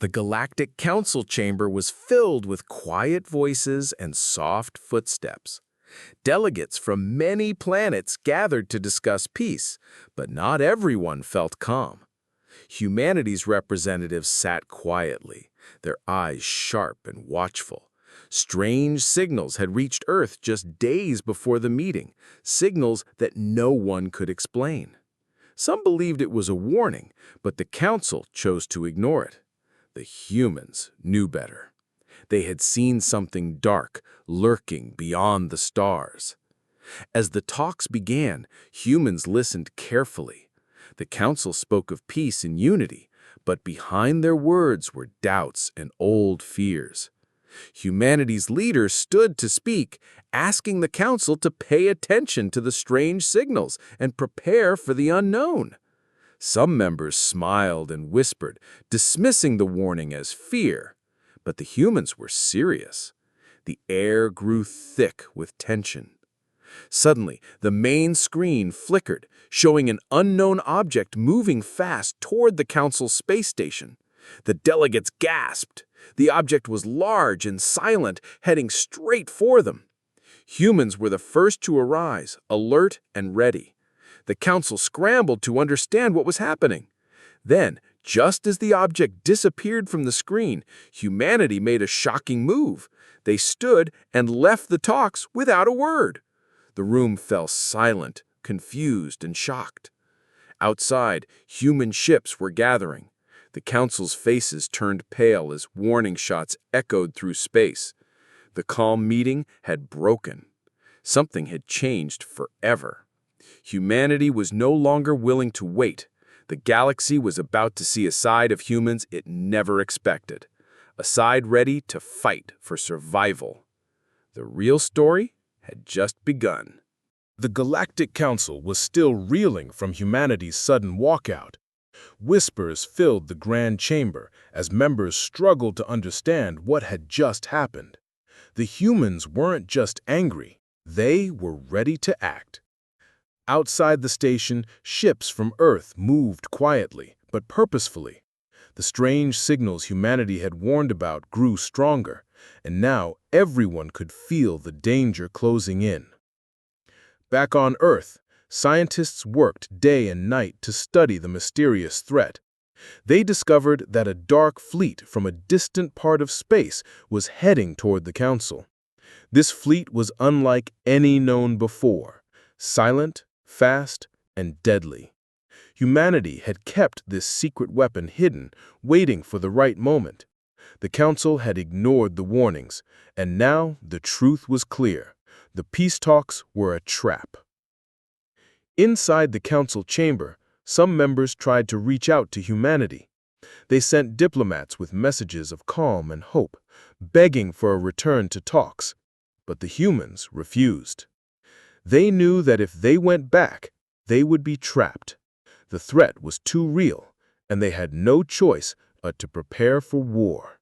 The Galactic Council chamber was filled with quiet voices and soft footsteps. Delegates from many planets gathered to discuss peace, but not everyone felt calm. Humanity's representatives sat quietly, their eyes sharp and watchful. Strange signals had reached Earth just days before the meeting, signals that no one could explain. Some believed it was a warning, but the Council chose to ignore it. The humans knew better. They had seen something dark lurking beyond the stars. As the talks began, humans listened carefully. The Council spoke of peace and unity, but behind their words were doubts and old fears. Humanity's leaders stood to speak, asking the Council to pay attention to the strange signals and prepare for the unknown. Some members smiled and whispered, dismissing the warning as fear. But the humans were serious. The air grew thick with tension. Suddenly, the main screen flickered, showing an unknown object moving fast toward the Council's space station. The delegates gasped. The object was large and silent, heading straight for them. Humans were the first to arise, alert and ready. The Council scrambled to understand what was happening. Then, just as the object disappeared from the screen, humanity made a shocking move. They stood and left the talks without a word. The room fell silent, confused, and shocked. Outside, human ships were gathering. The Council's faces turned pale as warning shots echoed through space. The calm meeting had broken. Something had changed forever. Humanity was no longer willing to wait. The galaxy was about to see a side of humans it never expected. A side ready to fight for survival. The real story had just begun. The Galactic Council was still reeling from humanity's sudden walkout. Whispers filled the Grand Chamber as members struggled to understand what had just happened. The humans weren't just angry, they were ready to act. Outside the station, ships from Earth moved quietly, but purposefully. The strange signals humanity had warned about grew stronger, and now everyone could feel the danger closing in. Back on Earth, scientists worked day and night to study the mysterious threat. They discovered that a dark fleet from a distant part of space was heading toward the Council. This fleet was unlike any known before, silent, fast, and deadly. Humanity had kept this secret weapon hidden, waiting for the right moment. The Council had ignored the warnings, and now the truth was clear. The peace talks were a trap. Inside the Council chamber, some members tried to reach out to humanity. They sent diplomats with messages of calm and hope, begging for a return to talks. But the humans refused. They knew that if they went back, they would be trapped. The threat was too real, and they had no choice but to prepare for war.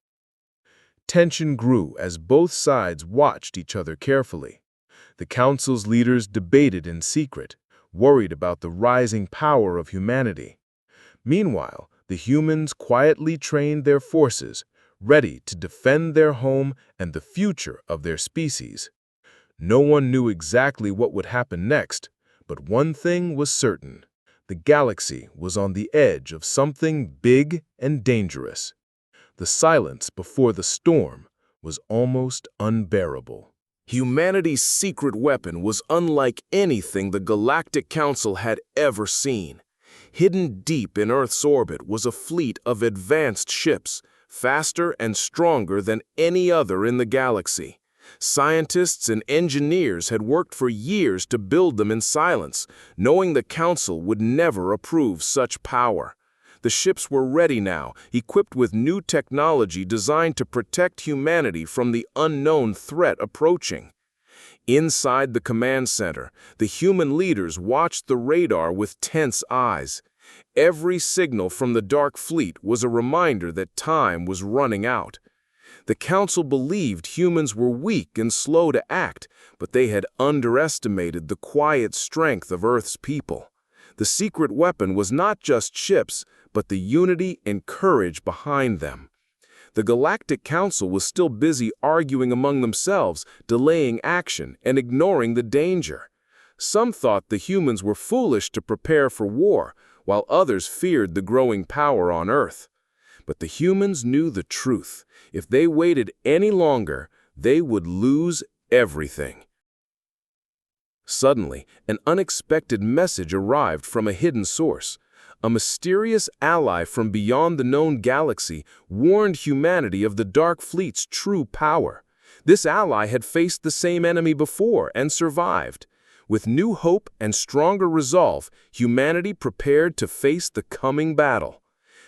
Tension grew as both sides watched each other carefully. The Council's leaders debated in secret, worried about the rising power of humanity. Meanwhile, the humans quietly trained their forces, ready to defend their home and the future of their species. No one knew exactly what would happen next, but one thing was certain. The galaxy was on the edge of something big and dangerous. The silence before the storm was almost unbearable. Humanity's secret weapon was unlike anything the Galactic Council had ever seen. Hidden deep in Earth's orbit was a fleet of advanced ships, faster and stronger than any other in the galaxy. Scientists and engineers had worked for years to build them in silence, knowing the Council would never approve such power. The ships were ready now, equipped with new technology designed to protect humanity from the unknown threat approaching. Inside the command center, the human leaders watched the radar with tense eyes. Every signal from the dark fleet was a reminder that time was running out. The Council believed humans were weak and slow to act, but they had underestimated the quiet strength of Earth's people. The secret weapon was not just ships, but the unity and courage behind them. The Galactic Council was still busy arguing among themselves, delaying action, and ignoring the danger. Some thought the humans were foolish to prepare for war, while others feared the growing power on Earth. But the humans knew the truth. If they waited any longer, they would lose everything. Suddenly, an unexpected message arrived from a hidden source. A mysterious ally from beyond the known galaxy warned humanity of the Dark Fleet's true power. This ally had faced the same enemy before and survived. With new hope and stronger resolve, humanity prepared to face the coming battle.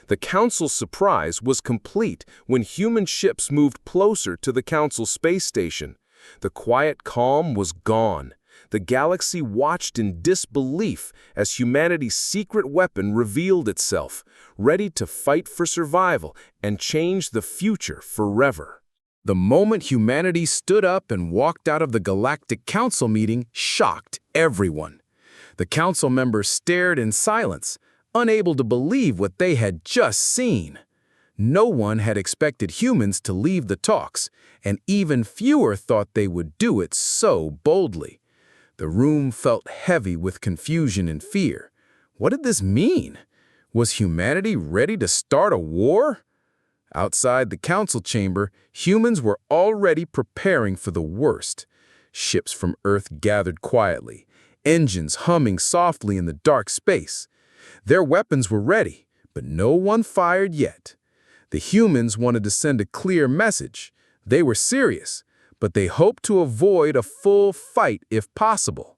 The Council's surprise was complete when human ships moved closer to the Council space station. The quiet calm was gone. The galaxy watched in disbelief as humanity's secret weapon revealed itself, ready to fight for survival and change the future forever. The moment humanity stood up and walked out of the Galactic Council meeting shocked everyone. The council members stared in silence, unable to believe what they had just seen. No one had expected humans to leave the talks, and even fewer thought they would do it so boldly. The room felt heavy with confusion and fear. What did this mean? Was humanity ready to start a war? Outside the council chamber, humans were already preparing for the worst. Ships from Earth gathered quietly, engines humming softly in the dark space. Their weapons were ready, but no one fired yet. The humans wanted to send a clear message. They were serious, but they hoped to avoid a full fight if possible.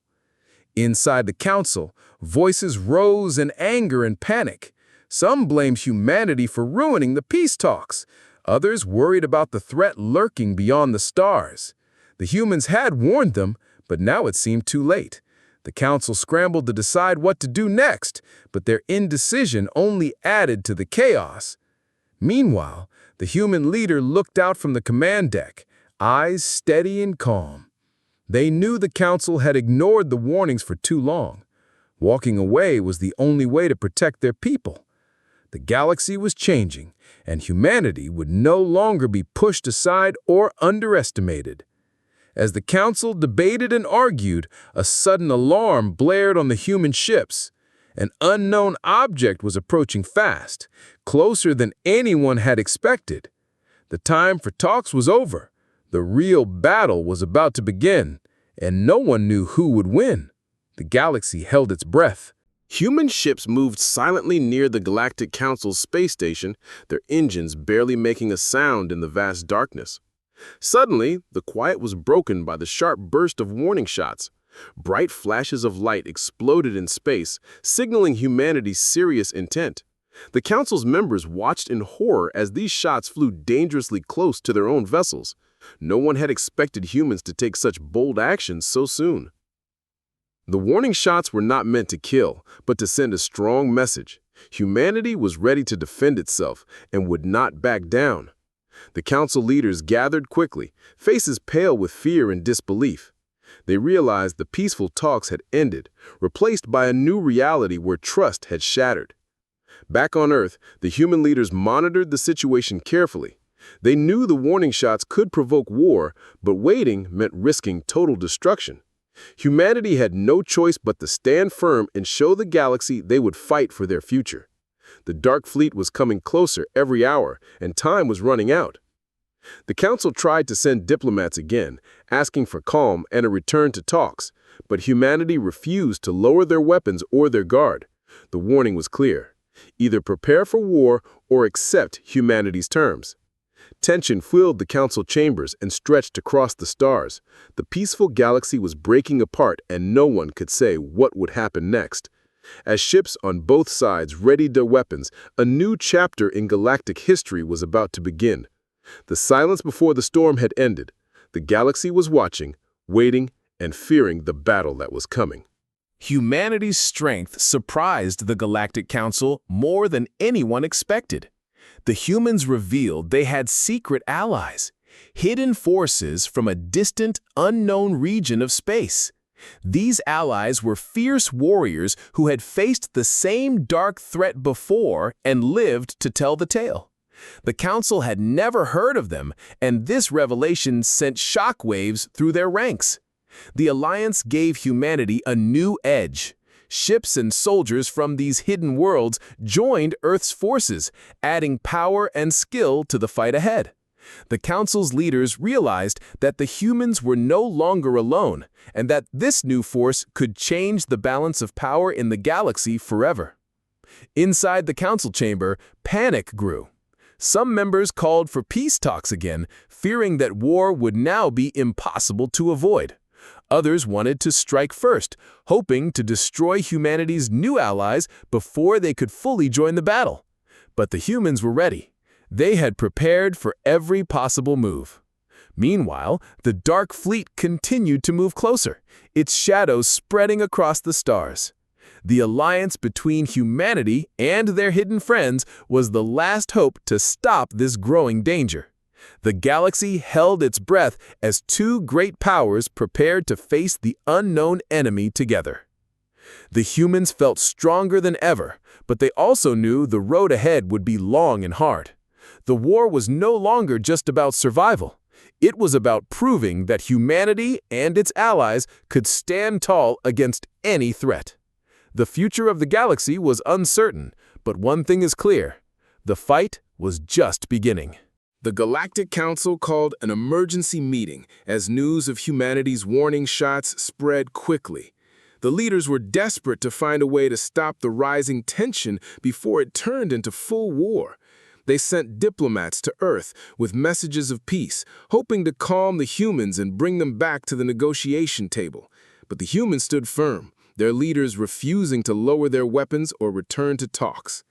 Inside the council, voices rose in anger and panic. Some blamed humanity for ruining the peace talks. Others worried about the threat lurking beyond the stars. The humans had warned them, but now it seemed too late. The council scrambled to decide what to do next, but their indecision only added to the chaos. Meanwhile, the human leader looked out from the command deck, eyes steady and calm. They knew the council had ignored the warnings for too long. Walking away was the only way to protect their people. The galaxy was changing, and humanity would no longer be pushed aside or underestimated. As the council debated and argued, a sudden alarm blared on the human ships. An unknown object was approaching fast, closer than anyone had expected. The time for talks was over. The real battle was about to begin, and no one knew who would win. The galaxy held its breath. Human ships moved silently near the Galactic Council's space station, their engines barely making a sound in the vast darkness. Suddenly, the quiet was broken by the sharp burst of warning shots. Bright flashes of light exploded in space, signaling humanity's serious intent. The Council's members watched in horror as these shots flew dangerously close to their own vessels. No one had expected humans to take such bold action so soon. The warning shots were not meant to kill, but to send a strong message. Humanity was ready to defend itself and would not back down. The council leaders gathered quickly, faces pale with fear and disbelief. They realized the peaceful talks had ended, replaced by a new reality where trust had shattered. Back on Earth, the human leaders monitored the situation carefully. They knew the warning shots could provoke war, but waiting meant risking total destruction. Humanity had no choice but to stand firm and show the galaxy they would fight for their future. The Dark Fleet was coming closer every hour, and time was running out. The Council tried to send diplomats again, asking for calm and a return to talks, but humanity refused to lower their weapons or their guard. The warning was clear: either prepare for war or accept humanity's terms. Tension filled the council chambers and stretched across the stars. The peaceful galaxy was breaking apart, and no one could say what would happen next. As ships on both sides readied their weapons, a new chapter in galactic history was about to begin. The silence before the storm had ended. The galaxy was watching, waiting, and fearing the battle that was coming. Humanity's strength surprised the Galactic Council more than anyone expected. The humans revealed they had secret allies, hidden forces from a distant, unknown region of space. These allies were fierce warriors who had faced the same dark threat before and lived to tell the tale. The Council had never heard of them, and this revelation sent shockwaves through their ranks. The Alliance gave humanity a new edge. Ships and soldiers from these hidden worlds joined Earth's forces, adding power and skill to the fight ahead. The Council's leaders realized that the humans were no longer alone, and that this new force could change the balance of power in the galaxy forever. Inside the Council chamber, panic grew. Some members called for peace talks again, fearing that war would now be impossible to avoid. Others wanted to strike first, hoping to destroy humanity's new allies before they could fully join the battle. But the humans were ready. They had prepared for every possible move. Meanwhile, the Dark Fleet continued to move closer, its shadows spreading across the stars. The alliance between humanity and their hidden friends was the last hope to stop this growing danger. The galaxy held its breath as two great powers prepared to face the unknown enemy together. The humans felt stronger than ever, but they also knew the road ahead would be long and hard. The war was no longer just about survival. It was about proving that humanity and its allies could stand tall against any threat. The future of the galaxy was uncertain, but one thing is clear: the fight was just beginning. The Galactic Council called an emergency meeting as news of humanity's warning shots spread quickly. The leaders were desperate to find a way to stop the rising tension before it turned into full war. They sent diplomats to Earth with messages of peace, hoping to calm the humans and bring them back to the negotiation table. But the humans stood firm, their leaders refusing to lower their weapons or return to talks.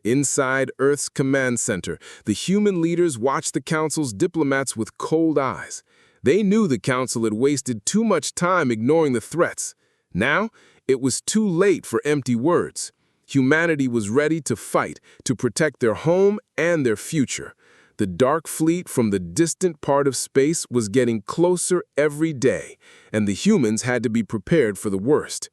Inside Earth's command center, the human leaders watched the Council's diplomats with cold eyes. They knew the Council had wasted too much time ignoring the threats. Now, it was too late for empty words. Humanity was ready to fight to protect their home and their future. The Dark Fleet from the distant part of space was getting closer every day, and the humans had to be prepared for the worst.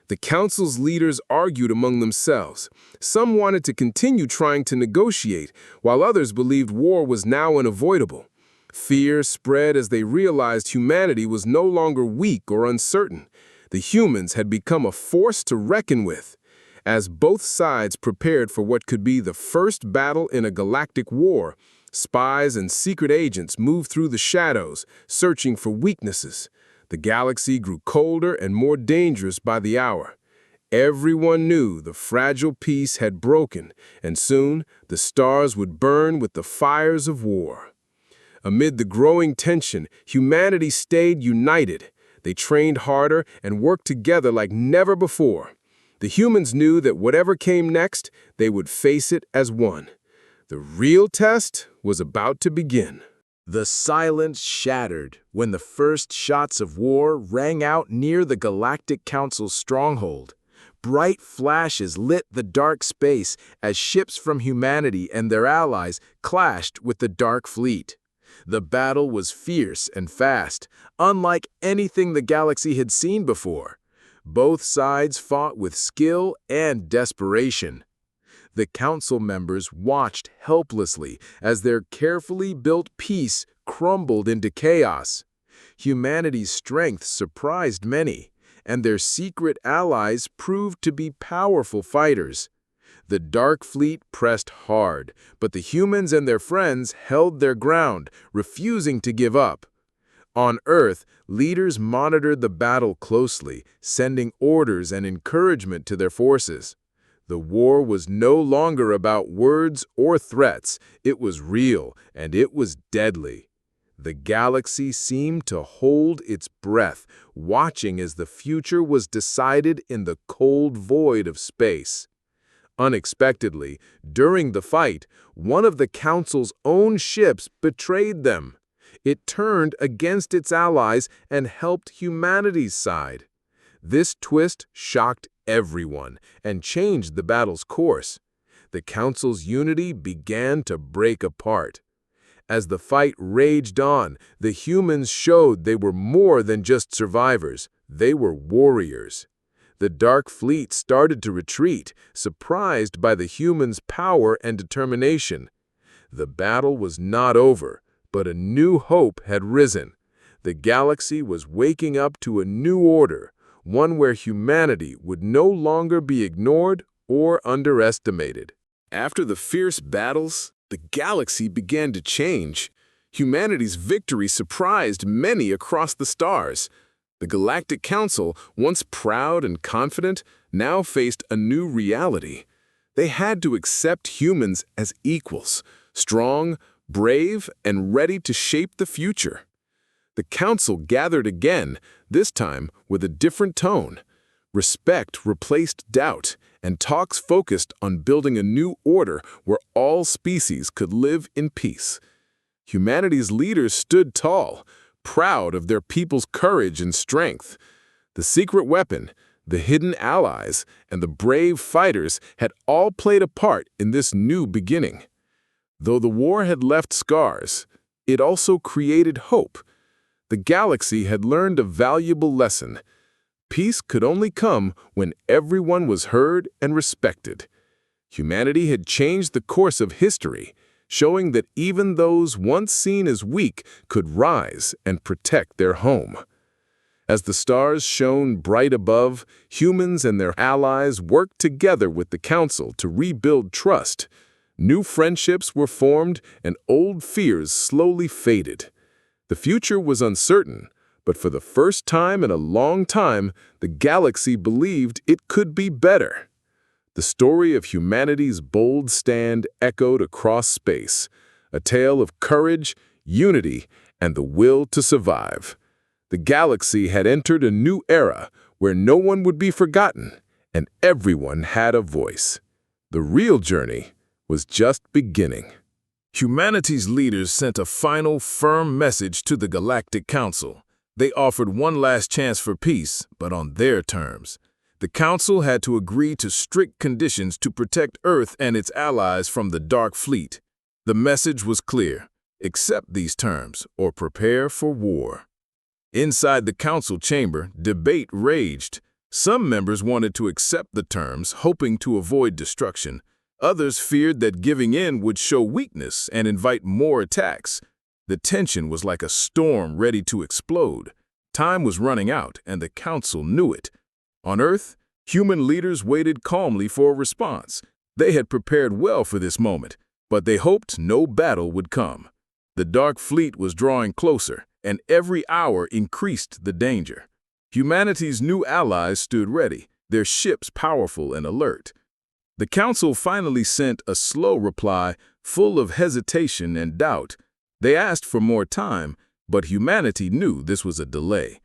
The Council's leaders argued among themselves. Some wanted to continue trying to negotiate, while others believed war was now unavoidable. Fear spread as they realized humanity was no longer weak or uncertain. The humans had become a force to reckon with. As both sides prepared for what could be the first battle in a galactic war, spies and secret agents moved through the shadows, searching for weaknesses. The galaxy grew colder and more dangerous by the hour. Everyone knew the fragile peace had broken, and soon the stars would burn with the fires of war. Amid the growing tension, humanity stayed united. They trained harder and worked together like never before. The humans knew that whatever came next, they would face it as one. The real test was about to begin. The silence shattered when the first shots of war rang out near the Galactic Council's stronghold. Bright flashes lit the dark space as ships from humanity and their allies clashed with the Dark Fleet. The battle was fierce and fast, unlike anything the galaxy had seen before. Both sides fought with skill and desperation. The Council members watched helplessly as their carefully built peace crumbled into chaos. Humanity's strength surprised many, and their secret allies proved to be powerful fighters. The Dark Fleet pressed hard, but the humans and their friends held their ground, refusing to give up. On Earth, leaders monitored the battle closely, sending orders and encouragement to their forces. The war was no longer about words or threats. It was real, and it was deadly. The galaxy seemed to hold its breath, watching as the future was decided in the cold void of space. Unexpectedly, during the fight, one of the Council's own ships betrayed them. It turned against its allies and helped humanity's side. This twist shocked everyone and changed the battle's course. The Council's unity began to break apart. As the fight raged on, the humans showed they were more than just survivors. They were warriors. The Dark Fleet started to retreat, surprised by the humans' power and determination. The battle was not over, but a new hope had risen. The galaxy was waking up to a new order, one where humanity would no longer be ignored or underestimated. After the fierce battles, the galaxy began to change. Humanity's victory surprised many across the stars. The Galactic Council, once proud and confident, now faced a new reality. They had to accept humans as equals, strong, brave, and ready to shape the future. The Council gathered again, this time with a different tone. Respect replaced doubt, and talks focused on building a new order where all species could live in peace. Humanity's leaders stood tall, proud of their people's courage and strength. The secret weapon, the hidden allies, and the brave fighters had all played a part in this new beginning. Though the war had left scars, it also created hope. The galaxy had learned a valuable lesson. Peace could only come when everyone was heard and respected. Humanity had changed the course of history, showing that even those once seen as weak could rise and protect their home. As the stars shone bright above, humans and their allies worked together with the Council to rebuild trust. New friendships were formed and old fears slowly faded. The future was uncertain, but for the first time in a long time, the galaxy believed it could be better. The story of humanity's bold stand echoed across space, a tale of courage, unity, and the will to survive. The galaxy had entered a new era where no one would be forgotten, and everyone had a voice. The real journey was just beginning. Humanity's leaders sent a final, firm message to the Galactic Council. They offered one last chance for peace, but on their terms. The Council had to agree to strict conditions to protect Earth and its allies from the Dark Fleet. The message was clear: accept these terms or prepare for war. Inside the Council chamber, debate raged. Some members wanted to accept the terms, hoping to avoid destruction. Others feared that giving in would show weakness and invite more attacks. The tension was like a storm ready to explode. Time was running out, and the Council knew it. On Earth, human leaders waited calmly for a response. They had prepared well for this moment, but they hoped no battle would come. The Dark Fleet was drawing closer, and every hour increased the danger. Humanity's new allies stood ready, their ships powerful and alert. The Council finally sent a slow reply, full of hesitation and doubt. They asked for more time, but humanity knew this was a delay.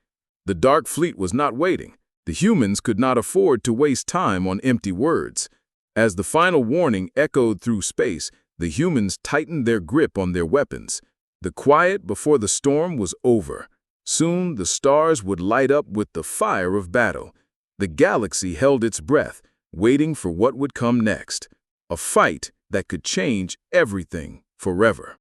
The Dark Fleet was not waiting. The humans could not afford to waste time on empty words. As the final warning echoed through space, the humans tightened their grip on their weapons. The quiet before the storm was over. Soon the stars would light up with the fire of battle. The galaxy held its breath, waiting for what would come next. A fight that could change everything forever.